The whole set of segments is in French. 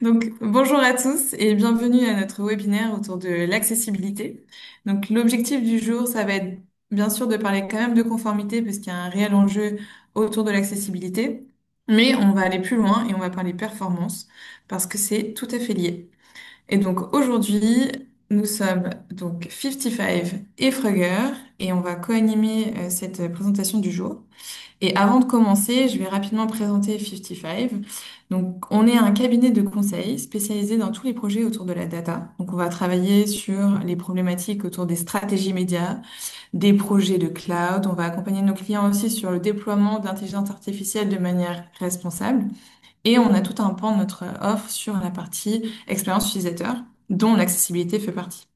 Donc, bonjour à tous et bienvenue à notre webinaire autour de l'accessibilité. Donc, l'objectif du jour, ça va être bien sûr de parler quand même de conformité parce qu'il y a un réel enjeu autour de l'accessibilité, mais on va aller plus loin et on va parler performance parce que c'est tout à fait lié. Et donc, aujourd'hui, nous sommes donc 55 et Frugger et on va co-animer cette présentation du jour. Et avant de commencer, je vais rapidement présenter 55. Donc, on est un cabinet de conseil spécialisé dans tous les projets autour de la data. Donc, on va travailler sur les problématiques autour des stratégies médias, des projets de cloud. On va accompagner nos clients aussi sur le déploiement d'intelligence artificielle de manière responsable. Et on a tout un pan de notre offre sur la partie expérience utilisateur, dont l'accessibilité fait partie.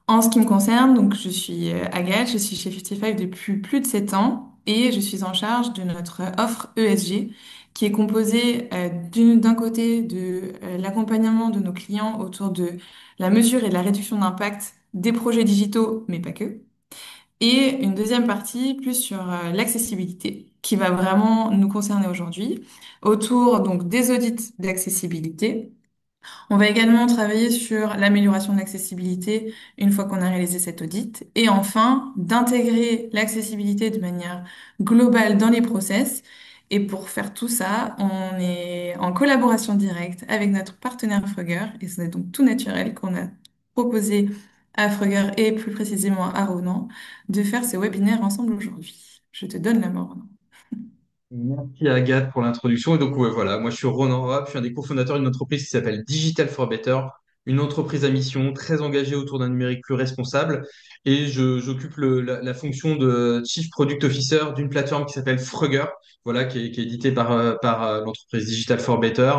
En ce qui me concerne, donc je suis Agathe, je suis chez 55 depuis plus de 7 ans et je suis en charge de notre offre ESG qui est composée d'un côté de l'accompagnement de nos clients autour de la mesure et de la réduction d'impact des projets digitaux, mais pas que, et une deuxième partie plus sur l'accessibilité qui va vraiment nous concerner aujourd'hui autour donc des audits d'accessibilité. On va également travailler sur l'amélioration de l'accessibilité une fois qu'on a réalisé cet audit. Et enfin, d'intégrer l'accessibilité de manière globale dans les process. Et pour faire tout ça, on est en collaboration directe avec notre partenaire Frugger. Et c'est donc tout naturel qu'on a proposé à Frugger et plus précisément à Ronan de faire ce webinaire ensemble aujourd'hui. Je te donne la main, Ronan. Merci Agathe pour l'introduction. Et donc, ouais, voilà, moi je suis Ronan Rapp, je suis un des cofondateurs d'une entreprise qui s'appelle Digital for Better, une entreprise à mission très engagée autour d'un numérique plus responsable. Et j'occupe la fonction de Chief Product Officer d'une plateforme qui s'appelle Frugger, voilà, qui est éditée par l'entreprise Digital for Better.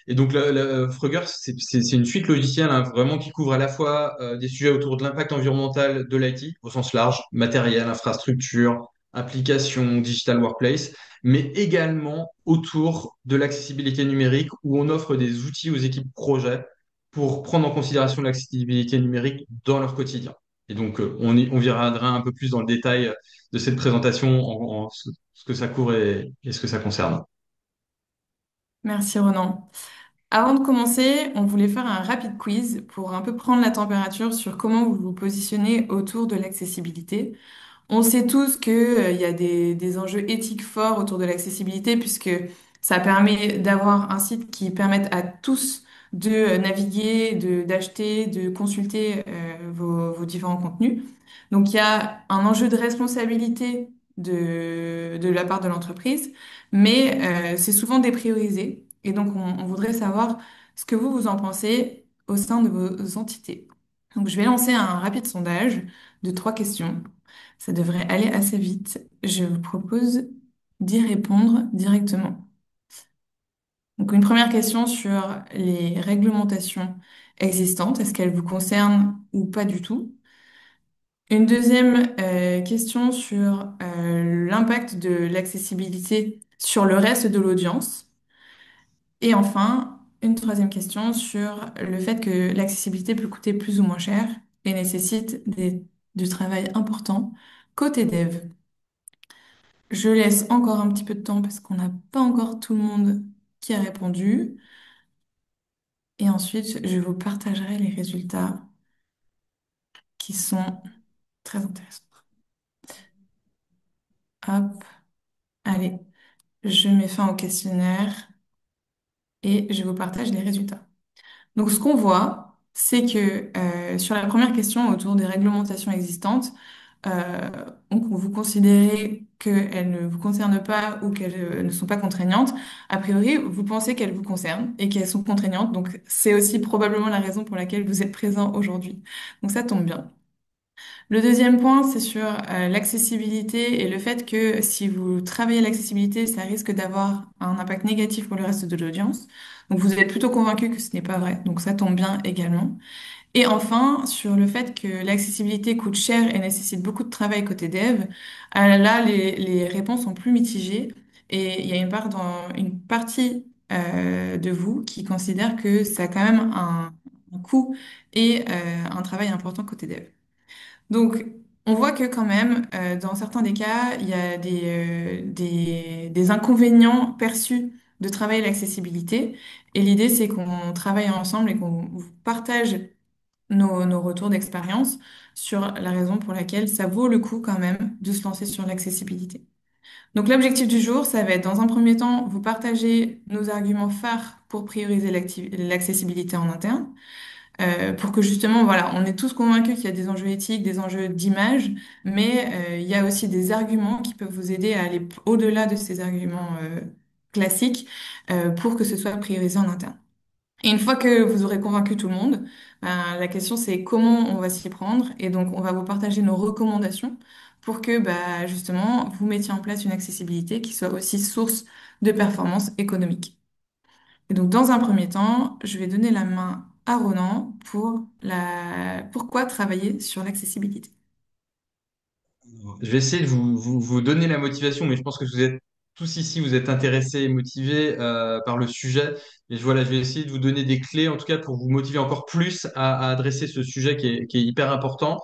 Et donc, Frugger, c'est une suite logicielle hein, vraiment qui couvre à la fois des sujets autour de l'impact environnemental de l'IT au sens large, matériel, infrastructure, application, digital workplace mais également autour de l'accessibilité numérique où on offre des outils aux équipes projet pour prendre en considération l'accessibilité numérique dans leur quotidien. Et donc, on viendra un peu plus dans le détail de cette présentation en ce que ça couvre et ce que ça concerne. Merci, Ronan. Avant de commencer, on voulait faire un rapide quiz pour un peu prendre la température sur comment vous vous positionnez autour de l'accessibilité. On sait tous que, il y a des enjeux éthiques forts autour de l'accessibilité puisque ça permet d'avoir un site qui permette à tous de naviguer, d'acheter, de consulter vos différents contenus. Donc il y a un enjeu de responsabilité de la part de l'entreprise, mais c'est souvent dépriorisé. Et donc on voudrait savoir ce que vous en pensez au sein de vos entités. Donc je vais lancer un rapide sondage de 3 questions. Ça devrait aller assez vite. Je vous propose d'y répondre directement. Donc, une première question sur les réglementations existantes. Est-ce qu'elles vous concernent ou pas du tout? Une deuxième question sur l'impact de l'accessibilité sur le reste de l'audience. Et enfin, une troisième question sur le fait que l'accessibilité peut coûter plus ou moins cher et nécessite du travail important côté dev. Je laisse encore un petit peu de temps parce qu'on n'a pas encore tout le monde qui a répondu. Et ensuite, je vous partagerai les résultats qui sont très intéressants. Hop, allez, je mets fin au questionnaire et je vous partage les résultats. Donc, ce qu'on voit, c'est que sur la première question autour des réglementations existantes, euh, donc vous considérez qu'elles ne vous concernent pas ou qu'elles ne sont pas contraignantes. A priori, vous pensez qu'elles vous concernent et qu'elles sont contraignantes. Donc, c'est aussi probablement la raison pour laquelle vous êtes présent aujourd'hui. Donc, ça tombe bien. Le deuxième point, c'est sur l'accessibilité et le fait que si vous travaillez l'accessibilité, ça risque d'avoir un impact négatif pour le reste de l'audience. Donc vous êtes plutôt convaincu que ce n'est pas vrai. Donc ça tombe bien également. Et enfin, sur le fait que l'accessibilité coûte cher et nécessite beaucoup de travail côté dev, là, les réponses sont plus mitigées. Et il y a une partie de vous qui considère que ça a quand même un coût et un travail important côté dev. Donc, on voit que quand même, dans certains des cas, il y a des inconvénients perçus de travailler l'accessibilité. Et l'idée, c'est qu'on travaille ensemble et qu'on partage nos retours d'expérience sur la raison pour laquelle ça vaut le coup quand même de se lancer sur l'accessibilité. Donc l'objectif du jour, ça va être dans un premier temps, vous partager nos arguments phares pour prioriser l'accessibilité en interne, pour que justement, voilà, on est tous convaincus qu'il y a des enjeux éthiques, des enjeux d'image, mais il y a aussi des arguments qui peuvent vous aider à aller au-delà de ces arguments classiques pour que ce soit priorisé en interne. Et une fois que vous aurez convaincu tout le monde, ben, la question c'est comment on va s'y prendre. Et donc, on va vous partager nos recommandations pour que, bah, justement, vous mettiez en place une accessibilité qui soit aussi source de performance économique. Et donc, dans un premier temps, je vais donner la main à Ronan pour pourquoi travailler sur l'accessibilité. Je vais essayer de vous donner la motivation, mais je pense que vous êtes tous ici, vous êtes intéressés et motivés par le sujet. Et voilà, je vais essayer de vous donner des clés, en tout cas, pour vous motiver encore plus à adresser ce sujet qui est hyper important.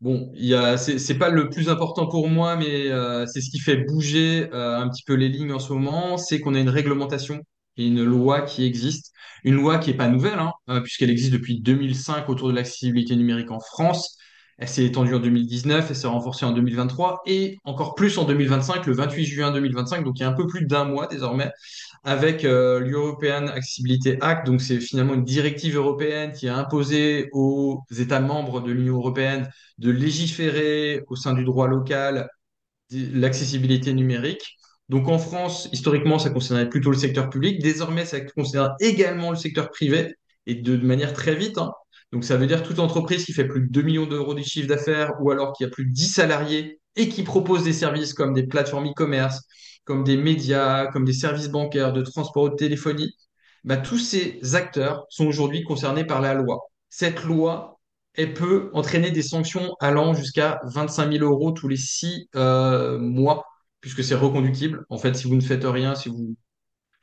Bon, c'est pas le plus important pour moi, mais c'est ce qui fait bouger un petit peu les lignes en ce moment, c'est qu'on a une réglementation et une loi qui existe, une loi qui est pas nouvelle, hein, puisqu'elle existe depuis 2005 autour de l'accessibilité numérique en France. Elle s'est étendue en 2019, elle s'est renforcée en 2023 et encore plus en 2025, le 28 juin 2025, donc il y a un peu plus d'un mois désormais avec l'European Accessibility Act. Donc, c'est finalement une directive européenne qui a imposé aux États membres de l'Union européenne de légiférer au sein du droit local l'accessibilité numérique. Donc, en France, historiquement, ça concernait plutôt le secteur public. Désormais, ça concerne également le secteur privé et de manière très vite, hein. Donc, ça veut dire toute entreprise qui fait plus de 2 millions d'euros de chiffre d'affaires ou alors qui a plus de 10 salariés et qui propose des services comme des plateformes e-commerce, comme des médias, comme des services bancaires, de transport ou de téléphonie, bah, tous ces acteurs sont aujourd'hui concernés par la loi. Cette loi, elle peut entraîner des sanctions allant jusqu'à 25 000 euros tous les 6 mois, puisque c'est reconductible. En fait, si vous ne faites rien, si vous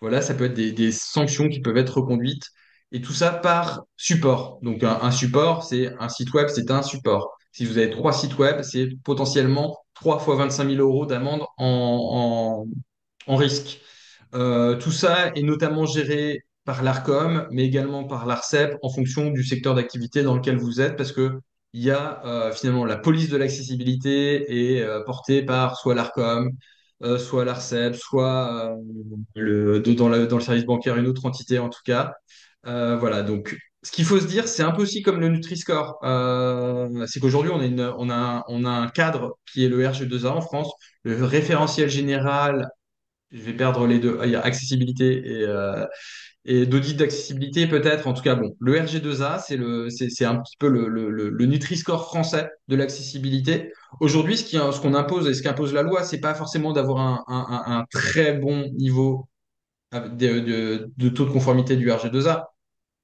voilà, ça peut être des sanctions qui peuvent être reconduites. Et tout ça par support. Donc un support, c'est un site web, c'est un support. Si vous avez 3 sites web, c'est potentiellement 3 fois 25 000 euros d'amende en risque. Tout ça est notamment géré par l'ARCOM, mais également par l'ARCEP en fonction du secteur d'activité dans lequel vous êtes, parce que il y a finalement la police de l'accessibilité est portée par soit l'ARCOM, soit l'ARCEP, soit dans le service bancaire, une autre entité en tout cas. Voilà, donc ce qu'il faut se dire, c'est un peu aussi comme le Nutri-Score. C'est qu'aujourd'hui, on a un cadre qui est le RG2A en France, le référentiel général. Je vais perdre les deux. Ah, il y a accessibilité et d'audit d'accessibilité peut-être. En tout cas, bon, le RG2A, c'est un petit peu le Nutri-Score français de l'accessibilité. Aujourd'hui, ce qu'on impose et ce qu'impose la loi, c'est pas forcément d'avoir un très bon niveau de taux de conformité du RG2A,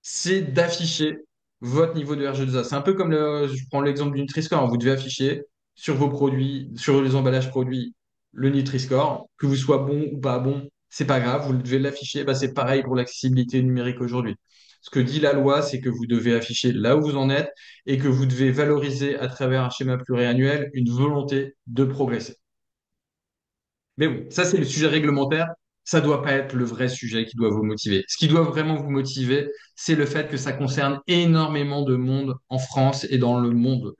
c'est d'afficher votre niveau de RG2A. C'est un peu comme je prends l'exemple du Nutri-Score. Vous devez afficher sur vos produits, sur les emballages produits, le Nutri-Score. Que vous soyez bon ou pas bon, c'est pas grave, vous devez l'afficher. Bah, c'est pareil pour l'accessibilité numérique aujourd'hui. Ce que dit la loi, c'est que vous devez afficher là où vous en êtes et que vous devez valoriser à travers un schéma pluriannuel une volonté de progresser. Mais bon, ça c'est le sujet réglementaire. Ça doit pas être le vrai sujet qui doit vous motiver. Ce qui doit vraiment vous motiver, c'est le fait que ça concerne énormément de monde en France et dans le monde.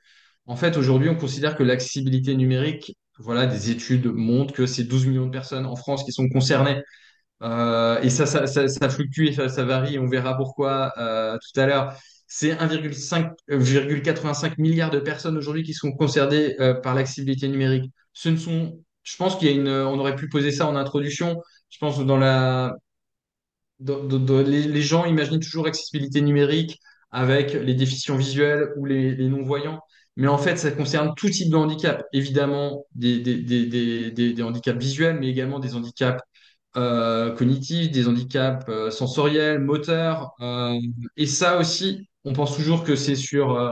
En fait, aujourd'hui, on considère que l'accessibilité numérique, voilà, des études montrent que c'est 12 millions de personnes en France qui sont concernées. Et ça fluctue et ça varie. On verra pourquoi tout à l'heure. C'est 1,85 milliard de personnes aujourd'hui qui sont concernées par l'accessibilité numérique. Je pense on aurait pu poser ça en introduction. Je pense que les gens imaginent toujours accessibilité numérique avec les déficients visuels ou les non-voyants. Mais en fait, ça concerne tout type de handicap. Évidemment, des handicaps visuels, mais également des handicaps cognitifs, des handicaps sensoriels, moteurs. Et ça aussi, on pense toujours que c'est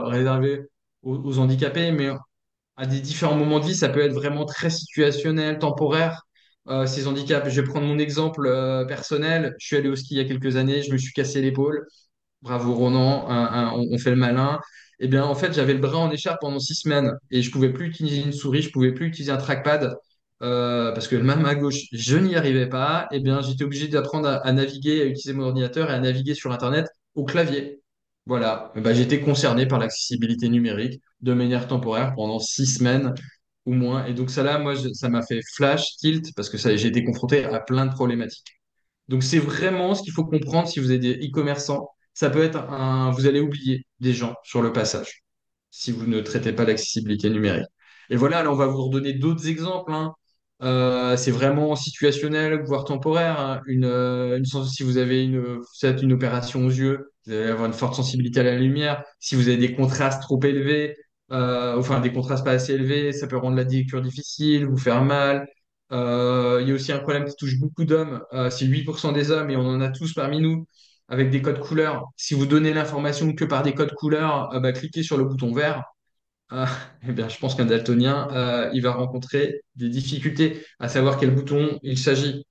réservé aux handicapés, mais à des différents moments de vie, ça peut être vraiment très situationnel, temporaire. Ces handicaps, je vais prendre mon exemple personnel. Je suis allé au ski il y a quelques années, je me suis cassé l'épaule. Bravo Ronan, on fait le malin. Eh bien, en fait, j'avais le bras en écharpe pendant 6 semaines et je pouvais plus utiliser une souris, je pouvais plus utiliser un trackpad. parce que même à gauche, je n'y arrivais pas, et bien j'étais obligé d'apprendre à naviguer, à utiliser mon ordinateur et à naviguer sur Internet au clavier. Voilà, eh ben, j'étais concerné par l'accessibilité numérique de manière temporaire pendant 6 semaines ou moins. Et donc ça là, moi, ça m'a fait flash, tilt, parce que ça, j'ai été confronté à plein de problématiques. Donc c'est vraiment ce qu'il faut comprendre si vous êtes des e-commerçants. Ça peut être vous allez oublier des gens sur le passage si vous ne traitez pas l'accessibilité numérique. Et voilà, là on va vous redonner d'autres exemples, hein. C'est vraiment situationnel, voire temporaire, hein. Si vous avez vous faites une opération aux yeux, vous allez avoir une forte sensibilité à la lumière. Si vous avez des contrastes trop élevés, enfin des contrastes pas assez élevés, ça peut rendre la lecture difficile, vous faire mal. Il y a aussi un problème qui touche beaucoup d'hommes, c'est 8% des hommes et on en a tous parmi nous avec des codes couleurs. Si vous donnez l'information que par des codes couleurs, bah, cliquez sur le bouton vert. Euh, eh bien, je pense qu'un daltonien, il va rencontrer des difficultés à savoir quel bouton il s'agit.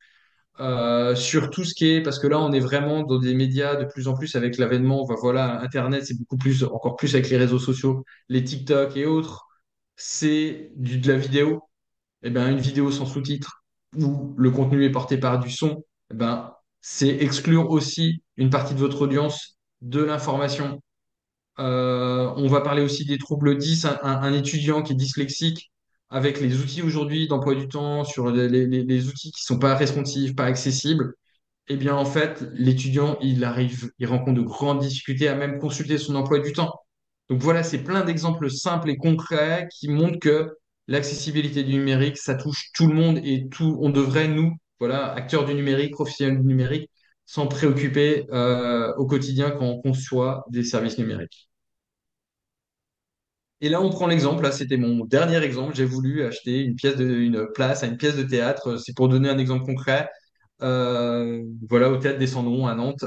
Sur tout ce qui est, parce que là, on est vraiment dans des médias de plus en plus avec l'avènement, voilà, Internet, c'est beaucoup plus, encore plus avec les réseaux sociaux, les TikTok et autres, c'est de la vidéo. Eh ben, une vidéo sans sous-titres où le contenu est porté par du son, eh ben, c'est exclure aussi une partie de votre audience de l'information. On va parler aussi des troubles 10, un étudiant qui est dyslexique avec les outils aujourd'hui d'emploi du temps, sur les outils qui sont pas responsives, pas accessibles. Eh bien, en fait, l'étudiant, il rencontre de grandes difficultés à même consulter son emploi du temps. Donc voilà, c'est plein d'exemples simples et concrets qui montrent que l'accessibilité du numérique, ça touche tout le monde et tout, on devrait, nous, voilà, acteurs du numérique, professionnels du numérique, s'en préoccuper au quotidien quand on conçoit des services numériques. Et là, on prend l'exemple, là, c'était mon dernier exemple. J'ai voulu acheter une place à une pièce de théâtre. C'est pour donner un exemple concret. Voilà, au théâtre des Cendrons à Nantes.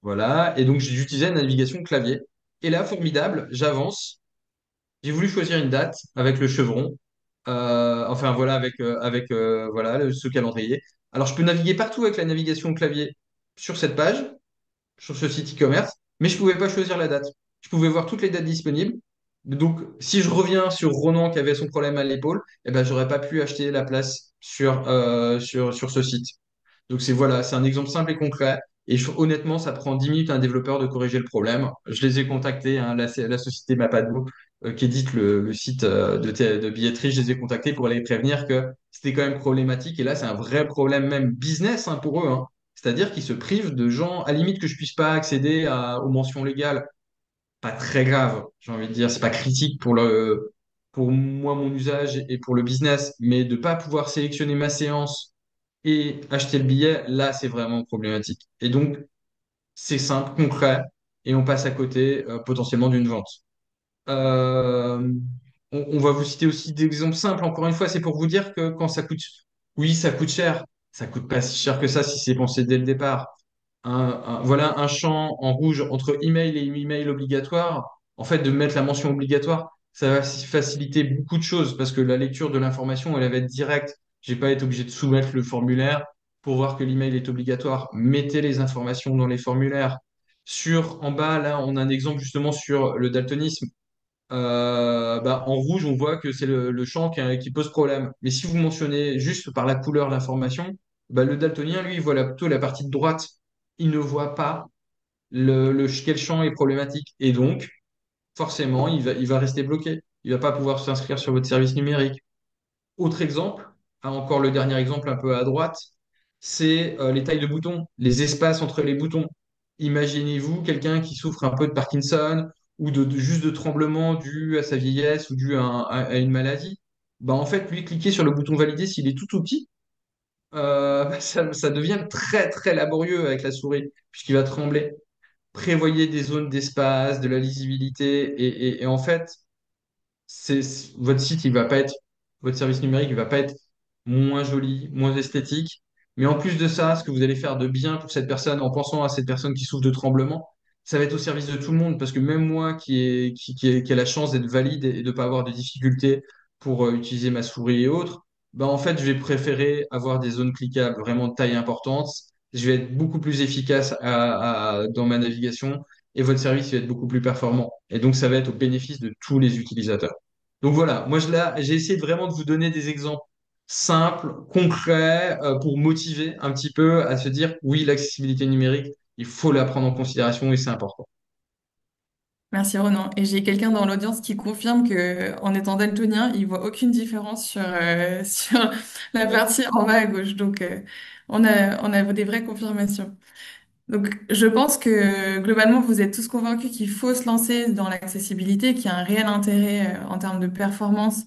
Voilà. Et donc, j'utilisais la navigation clavier. Et là, formidable, j'avance. J'ai voulu choisir une date avec le chevron. Enfin, voilà, voilà, ce calendrier. Alors, je peux naviguer partout avec la navigation clavier sur cette page, sur ce site e-commerce, mais je pouvais pas choisir la date. Je pouvais voir toutes les dates disponibles. Donc, si je reviens sur Ronan qui avait son problème à l'épaule, eh ben, j'aurais pas pu acheter la place sur ce site. Donc voilà, c'est un exemple simple et concret. Et honnêtement, ça prend 10 minutes à un développeur de corriger le problème. Je les ai contactés, hein, la société Mapado, qui édite le site de billetterie, je les ai contactés pour les prévenir que c'était quand même problématique. Et là, c'est un vrai problème même business, hein, pour eux, hein. C'est-à-dire qu'ils se privent de gens, à la limite que je puisse pas accéder aux mentions légales. Pas très grave, j'ai envie de dire. C'est pas critique pour moi, mon usage et pour le business, mais de pas pouvoir sélectionner ma séance et acheter le billet, là, c'est vraiment problématique. Et donc, c'est simple, concret, et on passe à côté potentiellement d'une vente. Euh, on va vous citer aussi des exemples simples. Encore une fois, c'est pour vous dire que quand ça coûte, oui, ça coûte cher. Ça coûte pas si cher que ça si c'est pensé dès le départ. Voilà un champ en rouge entre email et email obligatoire. En fait, de mettre la mention obligatoire, ça va faciliter beaucoup de choses parce que la lecture de l'information, elle va être directe. J'ai pas été obligé de soumettre le formulaire pour voir que l'email est obligatoire. Mettez les informations dans les formulaires. En bas, là, on a un exemple justement sur le daltonisme. Bah, en rouge, on voit que c'est le champ qui pose problème. Mais si vous mentionnez juste par la couleur l'information, bah, le daltonien, lui, il voit plutôt la partie de droite. Il ne voit pas quel champ est problématique. Et donc, forcément, il va rester bloqué. Il va pas pouvoir s'inscrire sur votre service numérique. Autre exemple, encore le dernier exemple un peu à droite, c'est les tailles de boutons, les espaces entre les boutons. Imaginez-vous quelqu'un qui souffre un peu de Parkinson ou juste de tremblement dû à sa vieillesse ou dû à une maladie. Bah, en fait, lui, cliquer sur le bouton valider s'il est tout petit, ça devient très très laborieux avec la souris puisqu'il va trembler. Prévoyez des zones d'espace, de la lisibilité et en fait, votre site, votre service numérique, il va pas être moins joli, moins esthétique. Mais en plus de ça, ce que vous allez faire de bien pour cette personne, en pensant à cette personne qui souffre de tremblement, ça va être au service de tout le monde. Parce que même moi qui ai la chance d'être valide et de ne pas avoir de difficultés pour utiliser ma souris et autres, bah en fait, je vais préférer avoir des zones cliquables vraiment de taille importante. Je vais être beaucoup plus efficace dans ma navigation et votre service va être beaucoup plus performant. Et donc, ça va être au bénéfice de tous les utilisateurs. Donc voilà, moi j'ai essayé vraiment de vous donner des exemples simples, concrets, pour motiver un petit peu à se dire, oui, l'accessibilité numérique, il faut la prendre en considération et c'est important. Merci Ronan. Et j'ai quelqu'un dans l'audience qui confirme que en étant daltonien, il voit aucune différence sur, sur la partie en bas à gauche. Donc, on a des vraies confirmations. Donc, je pense que globalement, vous êtes tous convaincus qu'il faut se lancer dans l'accessibilité, qu'il y a un réel intérêt en termes de performance,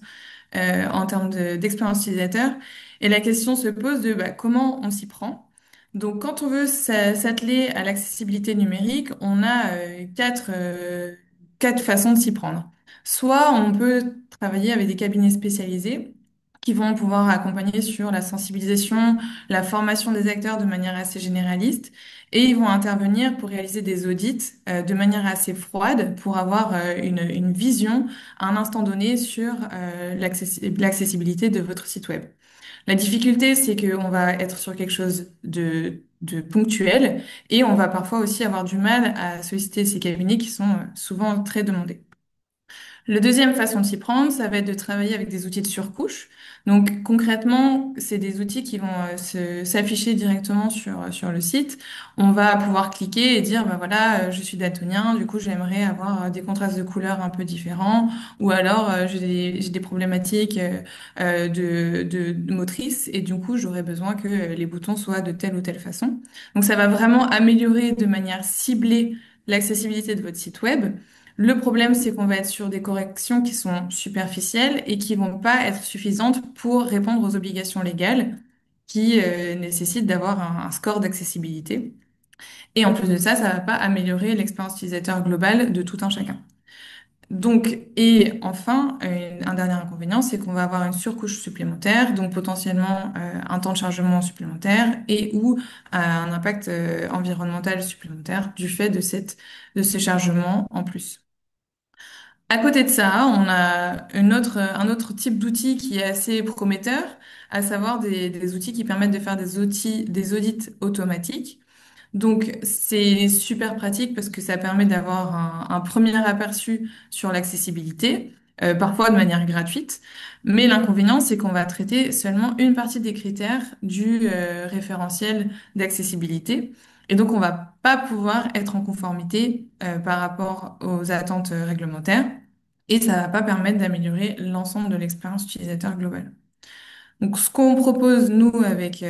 en termes d'expérience utilisateur. Et la question se pose de bah, comment on s'y prend. Donc, quand on veut s'atteler à l'accessibilité numérique, on a quatre façons de s'y prendre. Soit on peut travailler avec des cabinets spécialisés qui vont pouvoir accompagner sur la sensibilisation, la formation des acteurs de manière assez généraliste, et ils vont intervenir pour réaliser des audits de manière assez froide pour avoir une vision à un instant donné sur l'accessibilité de votre site web. La difficulté, c'est qu'on va être sur quelque chose de ponctuel et on va parfois aussi avoir du mal à solliciter ces cabinets qui sont souvent très demandés. La deuxième façon de s'y prendre, ça va être de travailler avec des outils de surcouche. Donc concrètement, c'est des outils qui vont s'afficher directement sur le site. On va pouvoir cliquer et dire, bah voilà, je suis daltonien, du coup j'aimerais avoir des contrastes de couleurs un peu différents, ou alors j'ai des problématiques de motrices et du coup j'aurais besoin que les boutons soient de telle ou telle façon. Donc ça va vraiment améliorer de manière ciblée l'accessibilité de votre site web. Le problème, c'est qu'on va être sur des corrections qui sont superficielles et qui vont pas être suffisantes pour répondre aux obligations légales qui nécessitent d'avoir un score d'accessibilité. Et en plus de ça va pas améliorer l'expérience utilisateur globale de tout un chacun. Donc, et enfin, un dernier inconvénient, c'est qu'on va avoir une surcouche supplémentaire, donc potentiellement un temps de chargement supplémentaire et ou un impact environnemental supplémentaire du fait de ces chargements en plus. À côté de ça, on a un autre type d'outil qui est assez prometteur, à savoir des outils qui permettent de faire des audits automatiques. Donc, c'est super pratique parce que ça permet d'avoir un premier aperçu sur l'accessibilité, parfois de manière gratuite. Mais l'inconvénient, c'est qu'on va traiter seulement une partie des critères du référentiel d'accessibilité. Et donc, on va pas pouvoir être en conformité par rapport aux attentes réglementaires. Et ça va pas permettre d'améliorer l'ensemble de l'expérience utilisateur globale. Donc, ce qu'on propose, nous, avec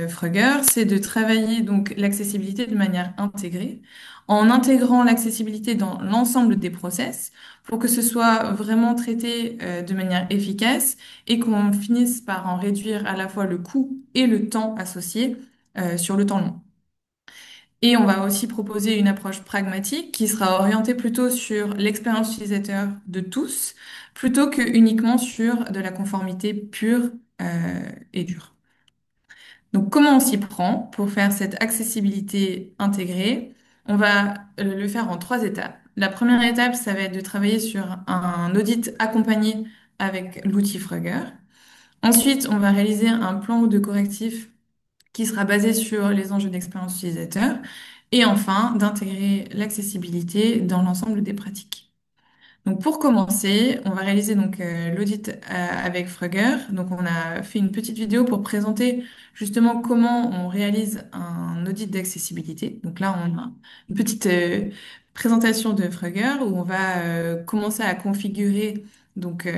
Frugger, c'est de travailler donc l'accessibilité de manière intégrée, en intégrant l'accessibilité dans l'ensemble des process pour que ce soit vraiment traité de manière efficace et qu'on finisse par en réduire à la fois le coût et le temps associé sur le temps long. Et on va aussi proposer une approche pragmatique qui sera orientée plutôt sur l'expérience utilisateur de tous, plutôt que uniquement sur de la conformité pure et dure. Donc, comment on s'y prend pour faire cette accessibilité intégrée? On va le faire en trois étapes. La première étape, ça va être de travailler sur un audit accompagné avec l'outil Frugger. Ensuite, on va réaliser un plan de correctif qui sera basé sur les enjeux d'expérience utilisateur. Et enfin, d'intégrer l'accessibilité dans l'ensemble des pratiques. Donc pour commencer, on va réaliser donc l'audit avec Frugger. Donc on a fait une petite vidéo pour présenter justement comment on réalise un audit d'accessibilité. Donc là, on a une petite présentation de Frugger où on va commencer à configurer donc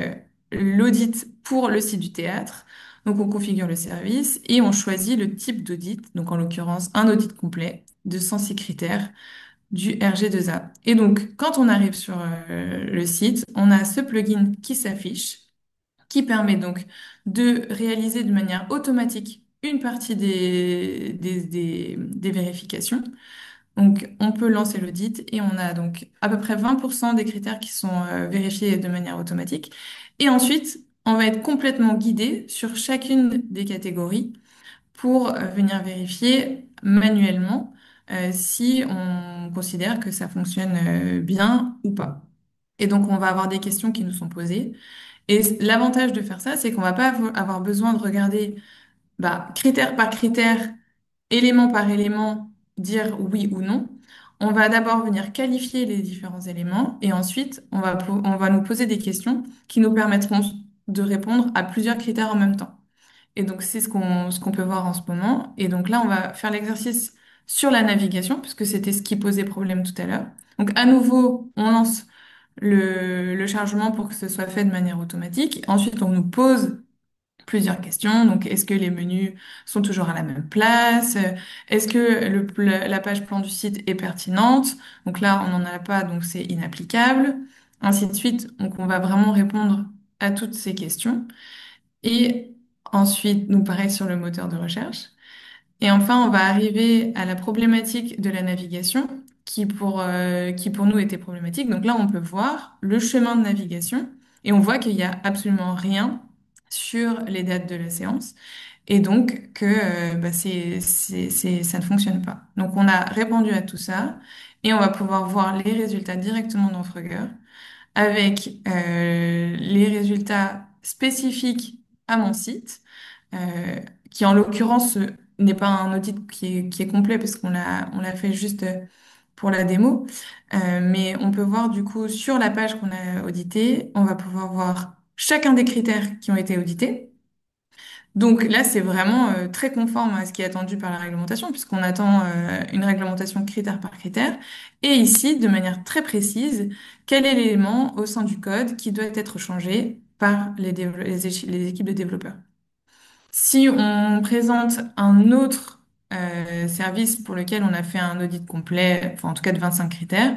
l'audit pour le site du théâtre. Donc on configure le service et on choisit le type d'audit. Donc en l'occurrence, un audit complet de 106 critères du RG2A. Et donc, quand on arrive sur le site, on a ce plugin qui s'affiche, qui permet donc de réaliser de manière automatique une partie des vérifications. Donc, on peut lancer l'audit et on a donc à peu près 20% des critères qui sont vérifiés de manière automatique. Et ensuite, on va être complètement guidé sur chacune des catégories pour venir vérifier manuellement si on considère que ça fonctionne bien ou pas. Et donc, on va avoir des questions qui nous sont posées. Et l'avantage de faire ça, c'est qu'on va pas avoir besoin de regarder bah, critère par critère, élément par élément, dire oui ou non. on va d'abord venir qualifier les différents éléments et ensuite, on va nous poser des questions qui nous permettront de répondre à plusieurs critères en même temps. Et donc, c'est ce qu'on peut voir en ce moment. Et donc là, on va faire l'exercice sur la navigation, puisque c'était ce qui posait problème tout à l'heure. Donc, à nouveau, on lance le chargement pour que ce soit fait de manière automatique. Ensuite, on nous pose plusieurs questions. Donc, est-ce que les menus sont toujours à la même place? Est-ce que la page plan du site est pertinente? Donc là, on n'en a pas, donc c'est inapplicable. Ainsi de suite. Donc, on va vraiment répondre à toutes ces questions. Et ensuite, nous pareil sur le moteur de recherche. Et enfin, on va arriver à la problématique de la navigation qui pour nous était problématique. Donc là, on peut voir le chemin de navigation et on voit qu'il n'y a absolument rien sur les dates de la séance et donc que bah, ça ne fonctionne pas. Donc on a répondu à tout ça et on va pouvoir voir les résultats directement dans Frogger avec les résultats spécifiques à mon site, qui en l'occurrence n'est pas un audit qui est complet parce on l'a fait juste pour la démo. Mais on peut voir du coup sur la page qu'on a auditée, on va pouvoir voir chacun des critères qui ont été audités. Donc là, c'est vraiment très conforme à ce qui est attendu par la réglementation, puisqu'on attend une réglementation critère par critère. Et ici, de manière très précise, quel est l'élément au sein du code qui doit être changé par les équipes de développeurs. Si on présente un autre service pour lequel on a fait un audit complet, enfin en tout cas de 25 critères,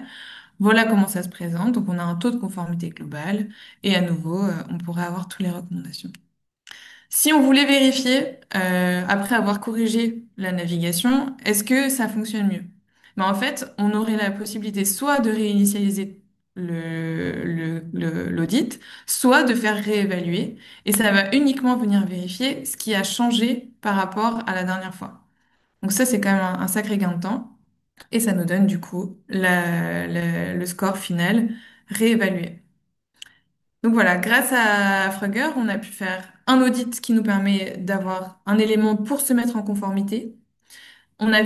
voilà comment ça se présente. Donc on a un taux de conformité global et à nouveau, on pourrait avoir toutes les recommandations. Si on voulait vérifier, après avoir corrigé la navigation, est-ce que ça fonctionne mieux? Ben, en fait, on aurait la possibilité soit de réinitialiser l'audit, soit de faire réévaluer, et ça va uniquement venir vérifier ce qui a changé par rapport à la dernière fois. Donc ça, c'est quand même un sacré gain de temps, et ça nous donne du coup le score final réévalué. Donc voilà, grâce à Frugger, on a pu faire un audit qui nous permet d'avoir un élément pour se mettre en conformité. On peut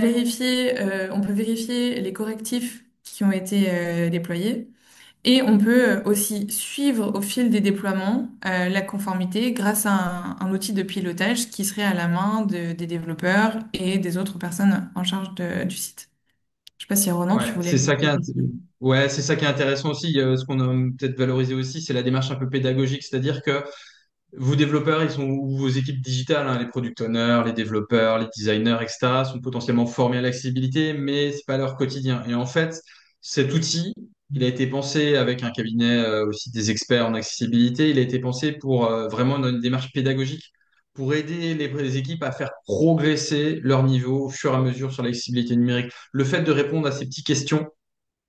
vérifier les correctifs qui ont été déployés et on peut aussi suivre au fil des déploiements la conformité grâce à un outil de pilotage qui serait à la main des développeurs et des autres personnes en charge du site. Je sais pas si Ronan, tu Ouais, voulais c'est ça qui est, ajouter quelque chose. ouais, c'est ça qui est intéressant aussi. Ce qu'on a peut-être valorisé aussi, c'est la démarche un peu pédagogique, c'est-à-dire que vos développeurs, ils sont, ou vos équipes digitales, hein, les product owners, les développeurs, les designers, etc., sont potentiellement formés à l'accessibilité, mais c'est pas leur quotidien. Et en fait, cet outil, il a été pensé avec un cabinet aussi des experts en accessibilité. Il a été pensé pour vraiment dans une démarche pédagogique, pour aider les équipes à faire progresser leur niveau au fur et à mesure sur l'accessibilité numérique. Le fait de répondre à ces petites questions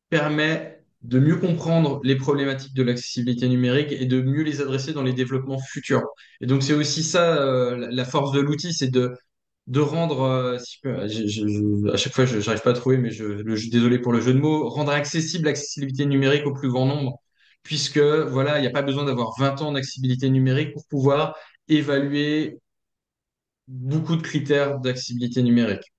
permet de mieux comprendre les problématiques de l'accessibilité numérique et de mieux les adresser dans les développements futurs. Et donc c'est aussi ça la force de l'outil, c'est de rendre, si je peux, à chaque fois je n'arrive pas à trouver, mais désolé pour le jeu de mots, rendre accessible l'accessibilité numérique au plus grand nombre, puisque voilà, il n'y a pas besoin d'avoir 20 ans d'accessibilité numérique pour pouvoir évaluer beaucoup de critères d'accessibilité numérique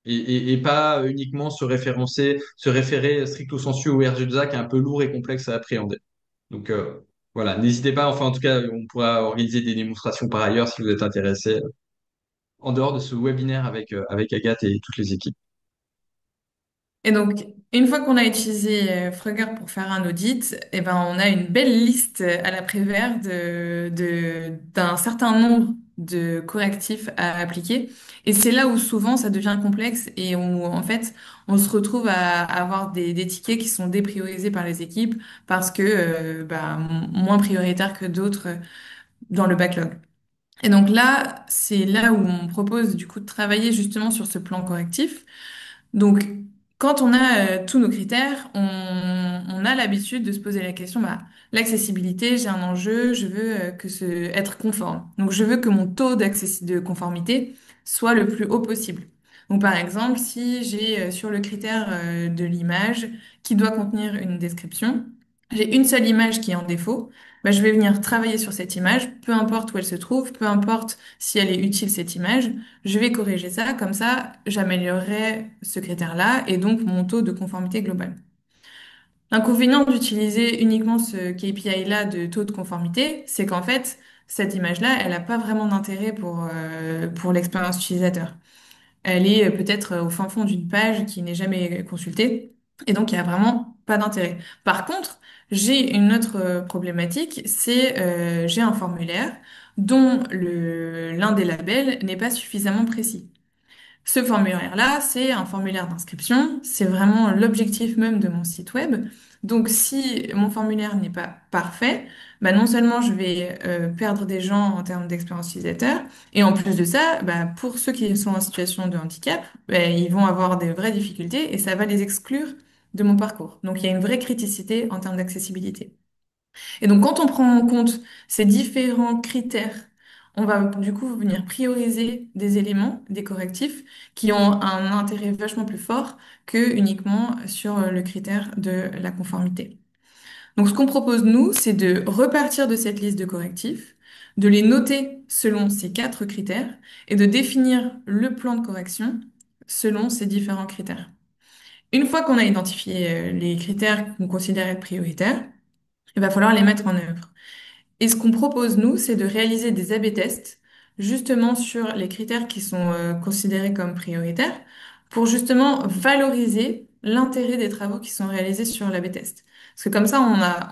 et pas uniquement se référer stricto sensu au RGZA qui est un peu lourd et complexe à appréhender. Donc voilà, n'hésitez pas, enfin en tout cas, on pourra organiser des démonstrations par ailleurs si vous êtes intéressé en dehors de ce webinaire avec Agathe et toutes les équipes. Et donc, une fois qu'on a utilisé Frogger pour faire un audit, eh ben, on a une belle liste à la Prévert d'un certain nombre de correctifs à appliquer. Et c'est là où souvent ça devient complexe et où en fait on se retrouve à avoir des tickets qui sont dépriorisés par les équipes parce que bah, moins prioritaires que d'autres dans le backlog. Et donc là, c'est là où on propose du coup de travailler justement sur ce plan correctif. Donc, quand on a tous nos critères, on a l'habitude de se poser la question, bah, l'accessibilité, j'ai un enjeu, je veux être conforme. Donc, je veux que mon taux de conformité soit le plus haut possible. Donc, par exemple, si j'ai sur le critère de l'image qui doit contenir une description, j'ai une seule image qui est en défaut, bah, je vais venir travailler sur cette image, peu importe où elle se trouve, peu importe si elle est utile cette image, je vais corriger ça, comme ça j'améliorerai ce critère-là et donc mon taux de conformité global. L'inconvénient d'utiliser uniquement ce KPI-là de taux de conformité, c'est qu'en fait, cette image-là, elle n'a pas vraiment d'intérêt pour l'expérience utilisateur. Elle est peut-être au fin fond d'une page qui n'est jamais consultée, et donc il n'y a vraiment pas d'intérêt. Par contre, j'ai une autre problématique, c'est j'ai un formulaire dont l'un des labels n'est pas suffisamment précis. Ce formulaire-là, c'est un formulaire d'inscription, c'est vraiment l'objectif même de mon site web. Donc si mon formulaire n'est pas parfait, bah non seulement je vais perdre des gens en termes d'expérience utilisateur, et en plus de ça, bah, pour ceux qui sont en situation de handicap, bah, ils vont avoir des vraies difficultés et ça va les exclure de mon parcours. Donc il y a une vraie criticité en termes d'accessibilité. Et donc, quand on prend en compte ces différents critères, on va du coup venir prioriser des éléments, des correctifs, qui ont un intérêt vachement plus fort que uniquement sur le critère de la conformité. Donc, ce qu'on propose, nous, c'est de repartir de cette liste de correctifs, de les noter selon ces quatre critères et de définir le plan de correction selon ces différents critères. Une fois qu'on a identifié les critères qu'on considère être prioritaires, il va falloir les mettre en œuvre. Et ce qu'on propose, nous, c'est de réaliser des A/B tests justement sur les critères qui sont considérés comme prioritaires pour justement valoriser l'intérêt des travaux qui sont réalisés sur l'A/B test. Parce que comme ça,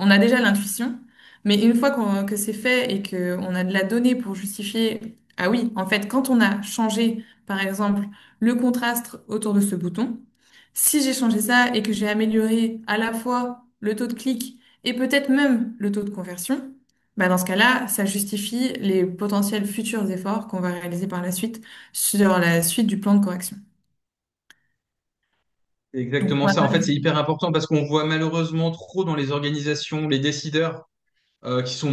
on a déjà l'intuition, mais une fois que c'est fait et qu'on a de la donnée pour justifier, ah oui, en fait, quand on a changé, par exemple, le contraste autour de ce bouton, si j'ai changé ça et que j'ai amélioré à la fois le taux de clic et peut-être même le taux de conversion, bah dans ce cas-là, ça justifie les potentiels futurs efforts qu'on va réaliser par la suite sur la suite du plan de correction. C'est Donc, exactement voilà. ça. En fait, c'est hyper important parce qu'on voit malheureusement trop dans les organisations, les décideurs qui sont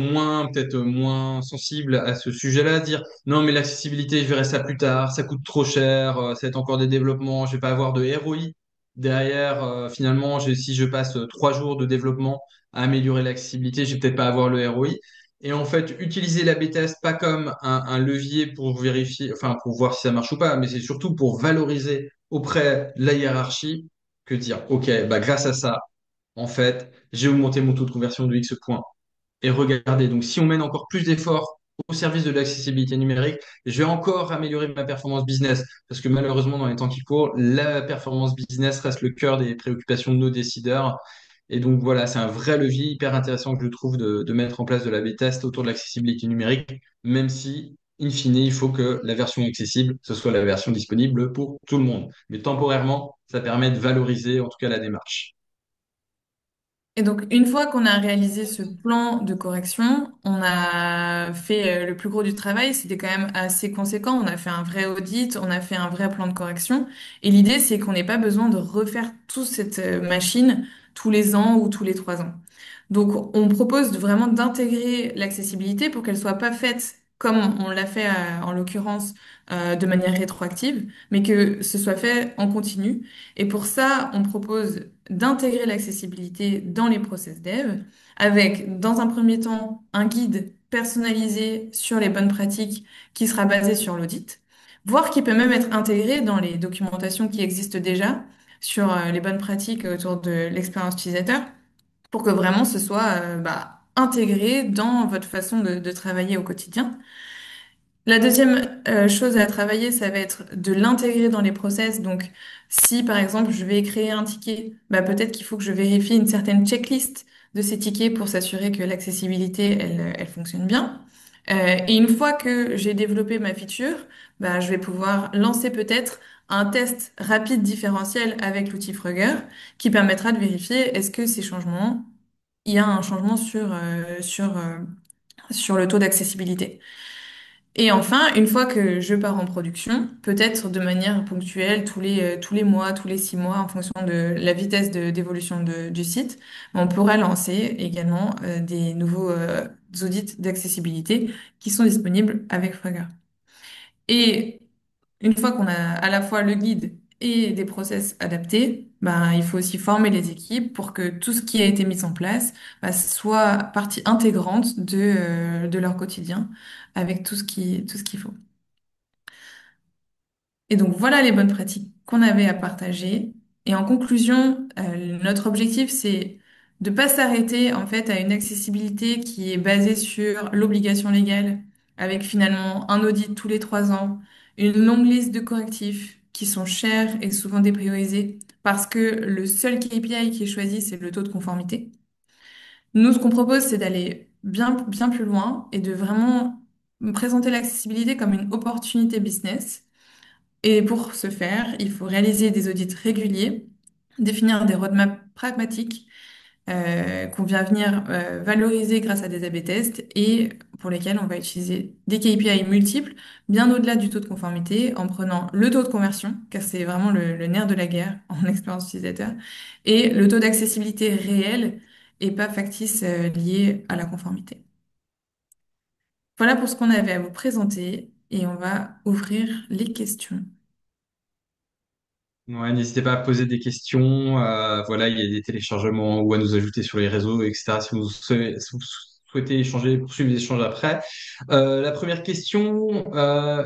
peut-être moins sensibles à ce sujet-là, dire non, mais l'accessibilité, je verrai ça plus tard, ça coûte trop cher, ça va être encore des développements, je vais pas avoir de ROI. Derrière, finalement, si je passe 3 jours de développement à améliorer l'accessibilité, je vais peut-être pas avoir le ROI. Et en fait, utiliser la B-test pas comme un levier pour vérifier, enfin, pour voir si ça marche ou pas, mais c'est surtout pour valoriser auprès de la hiérarchie que dire, OK, bah, grâce à ça, en fait, j'ai augmenté mon taux de conversion de X points. Et regardez, donc si on mène encore plus d'efforts au service de l'accessibilité numérique, je vais encore améliorer ma performance business. Parce que malheureusement, dans les temps qui courent, la performance business reste le cœur des préoccupations de nos décideurs. Et donc voilà, c'est un vrai levier hyper intéressant que je trouve de mettre en place de la B-test autour de l'accessibilité numérique, même si, in fine, il faut que la version accessible, ce soit la version disponible pour tout le monde. Mais temporairement, ça permet de valoriser en tout cas la démarche. Et donc, une fois qu'on a réalisé ce plan de correction, on a fait le plus gros du travail. C'était quand même assez conséquent. On a fait un vrai audit, on a fait un vrai plan de correction. Et l'idée, c'est qu'on n'ait pas besoin de refaire toute cette machine tous les ans ou tous les 3 ans. Donc, on propose vraiment d'intégrer l'accessibilité pour qu'elle soit pas faite comme on l'a fait en l'occurrence de manière rétroactive, mais que ce soit fait en continu. Et pour ça, on propose d'intégrer l'accessibilité dans les process dev avec, dans un premier temps, un guide personnalisé sur les bonnes pratiques qui sera basé sur l'audit, voire qui peut même être intégré dans les documentations qui existent déjà sur les bonnes pratiques autour de l'expérience utilisateur pour que vraiment ce soit intégré dans votre façon de travailler au quotidien. La deuxième chose à travailler, ça va être de l'intégrer dans les process. Donc, si par exemple je vais créer un ticket, bah, peut-être qu'il faut que je vérifie une certaine checklist de ces tickets pour s'assurer que l'accessibilité, elle fonctionne bien. Et une fois que j'ai développé ma feature, bah, je vais pouvoir lancer peut-être un test rapide différentiel avec l'outil Frogger qui permettra de vérifier est-ce que ces changements, il y a un changement sur le taux d'accessibilité. Et enfin, une fois que je pars en production, peut-être de manière ponctuelle, tous les mois, tous les 6 mois, en fonction de la vitesse d'évolution du site, on pourra lancer également des nouveaux audits d'accessibilité qui sont disponibles avec Frugger. Et une fois qu'on a à la fois le guide et des process adaptés, ben, il faut aussi former les équipes pour que tout ce qui a été mis en place ben, soit partie intégrante de leur quotidien avec tout ce qu'il faut. Et donc voilà les bonnes pratiques qu'on avait à partager. Et en conclusion, notre objectif, c'est de pas s'arrêter en fait à une accessibilité qui est basée sur l'obligation légale, avec finalement un audit tous les 3 ans, une longue liste de correctifs qui sont chers et souvent dépriorisés, parce que le seul KPI qui est choisi, c'est le taux de conformité. Nous, ce qu'on propose, c'est d'aller bien plus loin et de vraiment présenter l'accessibilité comme une opportunité business et pour ce faire, il faut réaliser des audits réguliers, définir des roadmaps pragmatiques qu'on vient venir valoriser grâce à des A/B tests et pour lesquels on va utiliser des KPI multiples, bien au-delà du taux de conformité, en prenant le taux de conversion, car c'est vraiment le nerf de la guerre en expérience utilisateur, et le taux d'accessibilité réel et pas factice lié à la conformité. Voilà pour ce qu'on avait à vous présenter et on va ouvrir les questions. Ouais, n'hésitez pas à poser des questions. Voilà, il y a des téléchargements ou à nous ajouter sur les réseaux, etc. Si vous souhaitez échanger, poursuivre les échanges après. La première question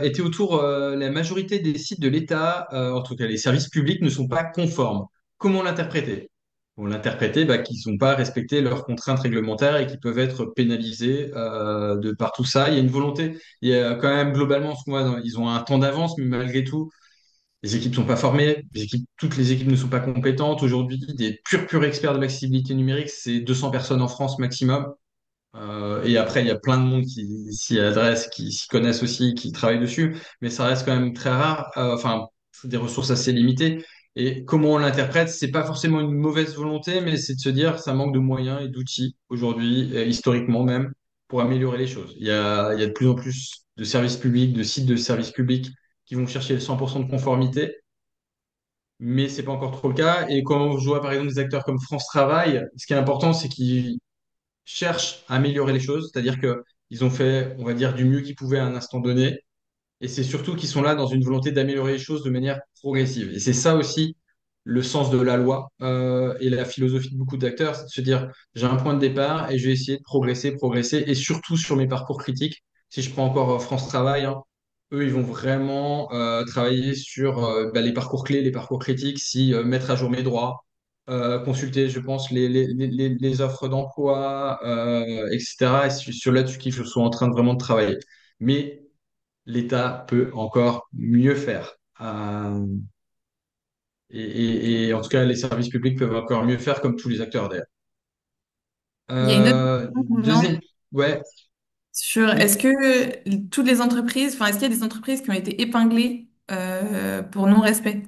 était autour la majorité des sites de l'État, en tout cas les services publics, ne sont pas conformes. Comment l'interpréter? Bon, l'interpréter qu'ils n'ont pas respecté leurs contraintes réglementaires et qui peuvent être pénalisés de par tout ça. Il y a une volonté. Il y a quand même globalement, ce qu'on voit, ils ont un temps d'avance, mais malgré tout. Les équipes ne sont pas formées, toutes les équipes ne sont pas compétentes. Aujourd'hui, des purs experts de l'accessibilité numérique, c'est 200 personnes en France maximum. Et après, il y a plein de monde qui s'y adresse, qui s'y connaissent aussi, qui travaillent dessus, mais ça reste quand même très rare. Enfin, c'est des ressources assez limitées. Et comment on l'interprète, c'est pas forcément une mauvaise volonté, mais c'est de se dire ça manque de moyens et d'outils aujourd'hui, historiquement même, pour améliorer les choses. Il y a de plus en plus de services publics, de sites de services publics qui vont chercher le 100% de conformité, mais c'est pas encore trop le cas. Et quand je vois par exemple des acteurs comme France Travail, ce qui est important, c'est qu'ils cherchent à améliorer les choses, c'est-à-dire que ils ont fait, on va dire, du mieux qu'ils pouvaient à un instant donné, et c'est surtout qu'ils sont là dans une volonté d'améliorer les choses de manière progressive. Et c'est ça aussi le sens de la loi et la philosophie de beaucoup d'acteurs, c'est de se dire, j'ai un point de départ et je vais essayer de progresser, et surtout sur mes parcours critiques. Si je prends encore France Travail, hein, eux, ils vont vraiment travailler sur les parcours clés, les parcours critiques, si mettre à jour mes droits, consulter, je pense, les offres d'emploi, etc. Et sur là-dessus qu'ils sont en train de vraiment de travailler. Mais l'État peut encore mieux faire. Et en tout cas, les services publics peuvent encore mieux faire, comme tous les acteurs d'ailleurs. Il y a une autre question qu'on lance Deuxième, ouais, sur est-ce oui. que toutes les entreprises, enfin, est-ce qu'il y a des entreprises qui ont été épinglées pour non-respect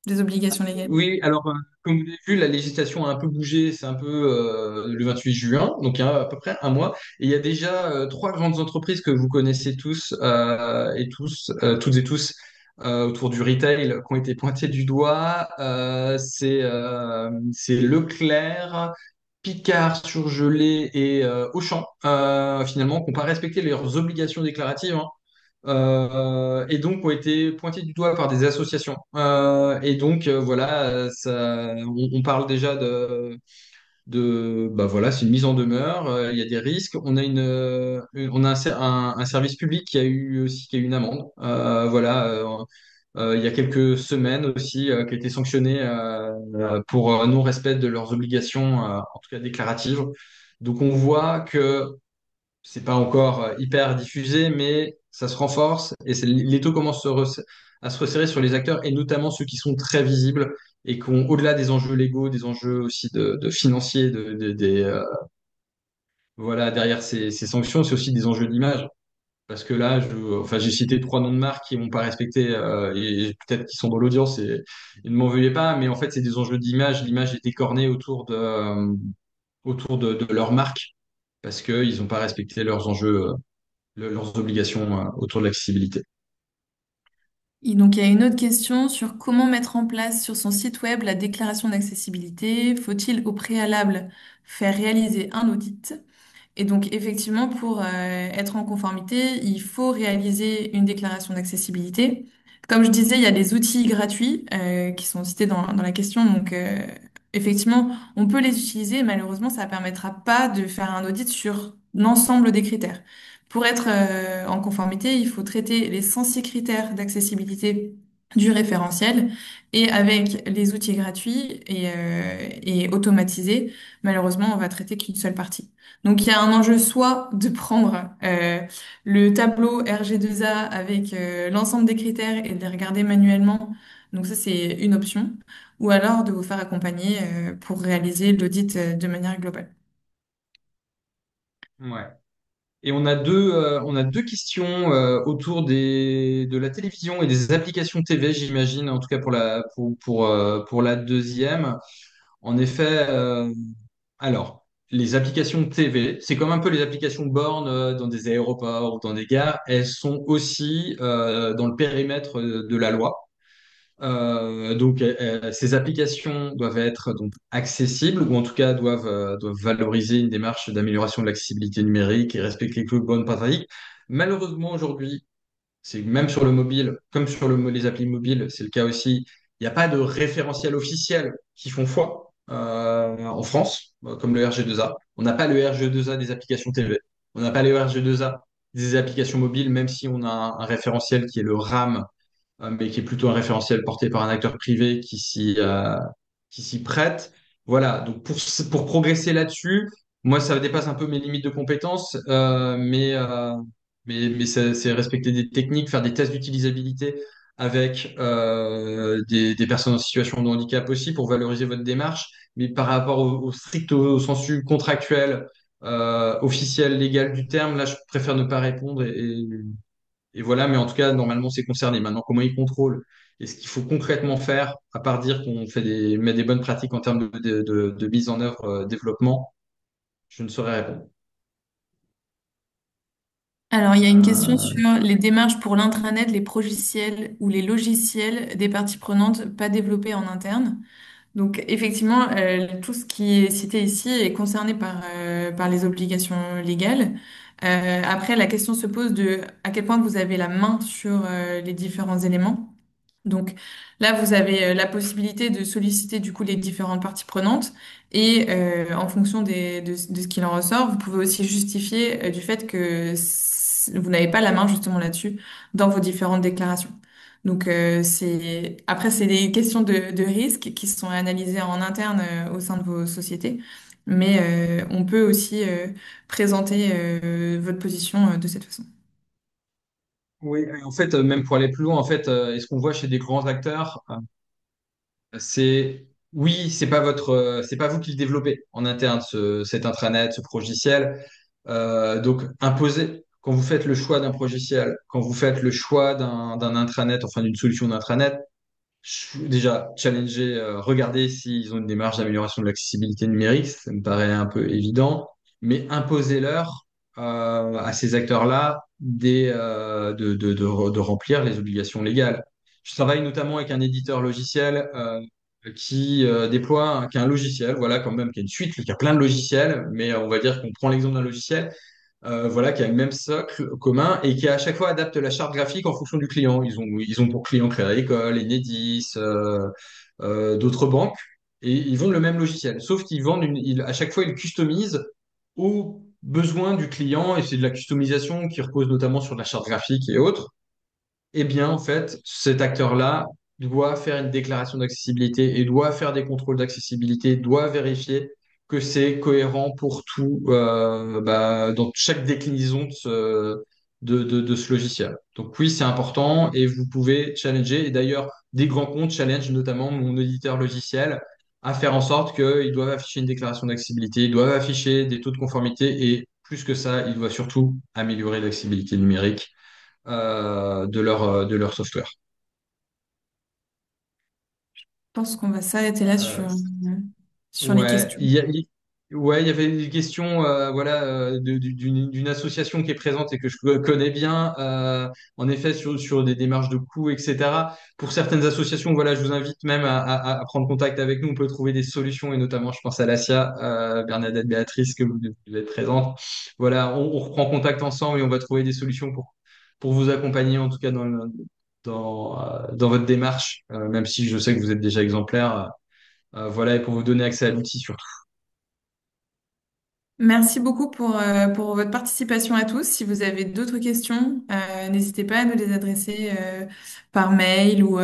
des obligations légales? Oui, alors, comme vous avez vu, la législation a un peu bougé, c'est un peu le 28 juin, donc il y a à peu près un mois, et il y a déjà trois grandes entreprises que vous connaissez tous et tous, toutes et tous, autour du retail, qui ont été pointées du doigt. C'est Leclerc, Picard surgelé et Auchan, finalement, qui n'ont pas respecté leurs obligations déclaratives, hein, et donc ont été pointés du doigt par des associations. Et donc voilà, on parle déjà voilà, c'est une mise en demeure. Il y a des risques. On a un service public qui a eu aussi qui a eu une amende. Voilà. Il y a quelques semaines aussi, qui a été sanctionné pour non-respect de leurs obligations, en tout cas déclaratives. Donc on voit que c'est pas encore hyper diffusé, mais ça se renforce et les taux commencent à se resserrer sur les acteurs et notamment ceux qui sont très visibles et qui ont, au-delà des enjeux légaux, des enjeux aussi de financiers, voilà, derrière ces sanctions, c'est aussi des enjeux d'image. Parce que là, enfin, j'ai cité trois noms de marques qui n'ont pas respecté, et peut-être qu'ils sont dans l'audience et ne m'en veuillez pas, mais en fait, c'est des enjeux d'image. L'image est écornée autour de leur marque parce qu'ils n'ont pas respecté leurs enjeux leurs obligations autour de l'accessibilité. Et donc, il y a une autre question sur comment mettre en place sur son site web la déclaration d'accessibilité. Faut-il au préalable faire réaliser un audit? Et donc, effectivement, pour être en conformité, il faut réaliser une déclaration d'accessibilité. Comme je disais, il y a des outils gratuits qui sont cités dans la question. Donc, effectivement, on peut les utiliser. Malheureusement, ça ne permettra pas de faire un audit sur l'ensemble des critères. Pour être en conformité, il faut traiter les 106 critères d'accessibilité du référentiel et avec les outils gratuits et automatisés, malheureusement, on va traiter qu'une seule partie. Donc, il y a un enjeu soit de prendre le tableau RG2A avec l'ensemble des critères et de les regarder manuellement. Donc ça, c'est une option. Ou alors de vous faire accompagner pour réaliser l'audit de manière globale. Ouais. Et on a deux questions autour de la télévision et des applications TV, j'imagine, en tout cas pour la deuxième. En effet, alors, les applications TV, c'est comme un peu les applications bornes dans des aéroports ou dans des gares, elles sont aussi dans le périmètre de la loi. Ces applications doivent être donc accessibles ou en tout cas doivent valoriser une démarche d'amélioration de l'accessibilité numérique et respecter les bonnes pratiques. Malheureusement, aujourd'hui, c'est même sur le mobile, comme sur les applis mobiles, c'est le cas aussi. Il n'y a pas de référentiel officiel qui font foi en France, comme le RG2A. On n'a pas le RG2A des applications TV. On n'a pas le RG2A des applications mobiles, même si on a un référentiel qui est le RAM, mais qui est plutôt un référentiel porté par un acteur privé qui s'y prête. Voilà, donc pour progresser là-dessus, moi, ça dépasse un peu mes limites de compétences, mais c'est respecter des techniques, faire des tests d'utilisabilité avec des personnes en situation de handicap aussi pour valoriser votre démarche, mais par rapport au strict au sensu contractuel, officiel, légal du terme, là, je préfère ne pas répondre et voilà, mais en tout cas, normalement, c'est concerné. Maintenant, comment ils contrôlent et ce qu'il faut concrètement faire, à part dire qu'on met des bonnes pratiques en termes de mise en œuvre, développement, je ne saurais répondre. Alors, il y a une question Euh, sur les démarches pour l'intranet, les progiciels ou les logiciels des parties prenantes pas développés en interne. Donc, effectivement, tout ce qui est cité ici est concerné par les obligations légales. Après, la question se pose de à quel point vous avez la main sur les différents éléments. Donc là, vous avez la possibilité de solliciter du coup les différentes parties prenantes et en fonction de ce qu'il en ressort, vous pouvez aussi justifier du fait que vous n'avez pas la main justement là-dessus dans vos différentes déclarations. Donc après c'est des questions de risque qui sont analysées en interne au sein de vos sociétés, mais on peut aussi présenter votre position de cette façon. oui, et en fait, même pour aller plus loin, en fait, et ce qu'on voit chez des grands acteurs, c'est oui, c'est pas vous qui le développez en interne, cet intranet, ce progiciel. Donc, imposer, quand vous faites le choix d'un progiciel, quand vous faites le choix d'un intranet, enfin d'une solution d'intranet, déjà, challenger, regarder s'ils ont une démarche d'amélioration de l'accessibilité numérique, ça me paraît un peu évident, mais imposez-leur à ces acteurs-là de remplir les obligations légales. Je travaille notamment avec un éditeur logiciel qui qui a un logiciel, voilà, quand même, qui a une suite, qui a plein de logiciels, mais on va dire qu'on prend l'exemple d'un logiciel voilà, qui a le même socle commun et qui à chaque fois adapte la charte graphique en fonction du client. Ils ont pour client Crédit Agricole, Enedis, d'autres banques, et ils vendent le même logiciel. Sauf à chaque fois, ils customisent aux besoins du client, et c'est de la customisation qui repose notamment sur la charte graphique et autres eh bien, en fait, cet acteur-là doit faire une déclaration d'accessibilité et doit faire des contrôles d'accessibilité, doit vérifier que c'est cohérent pour tout, dans chaque déclinaison de ce logiciel. Donc oui, c'est important et vous pouvez challenger. Et d'ailleurs, des grands comptes challenge notamment mon éditeur logiciel à faire en sorte qu'ils doivent afficher une déclaration d'accessibilité, ils doivent afficher des taux de conformité et plus que ça, ils doivent surtout améliorer l'accessibilité numérique de leur software. Je pense qu'on va s'arrêter là Euh, sur les ouais, questions. ouais, il y avait des questions voilà, d'une association qui est présente et que je connais bien, en effet, sur des démarches de coûts, etc. Pour certaines associations, voilà, je vous invite même à prendre contact avec nous. On peut trouver des solutions et notamment, je pense à l'ASIA, Bernadette Béatrice, que vous devez être présente. Voilà, on reprend contact ensemble et on va trouver des solutions pour vous accompagner, en tout cas, dans votre démarche, même si je sais que vous êtes déjà exemplaire. Voilà, et pour vous donner accès à l'outil surtout. Merci beaucoup pour votre participation à tous. Si vous avez d'autres questions, n'hésitez pas à nous les adresser par mail ou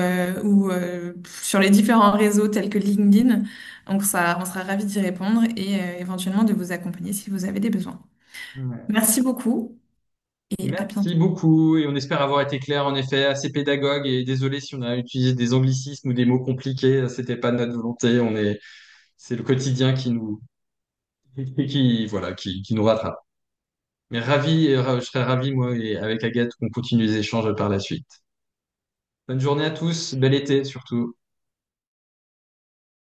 sur les différents réseaux tels que LinkedIn. On sera ravis d'y répondre et éventuellement de vous accompagner si vous avez des besoins. Ouais. Merci beaucoup et à Merci bientôt. beaucoup et on espère avoir été clair, en effet, assez pédagogue et désolé si on a utilisé des anglicismes ou des mots compliqués, c'était pas notre volonté, c'est le quotidien qui nous rattrape. Mais je serais ravi, moi, et avec Agathe, qu'on continue les échanges par la suite. Bonne journée à tous, bel été surtout.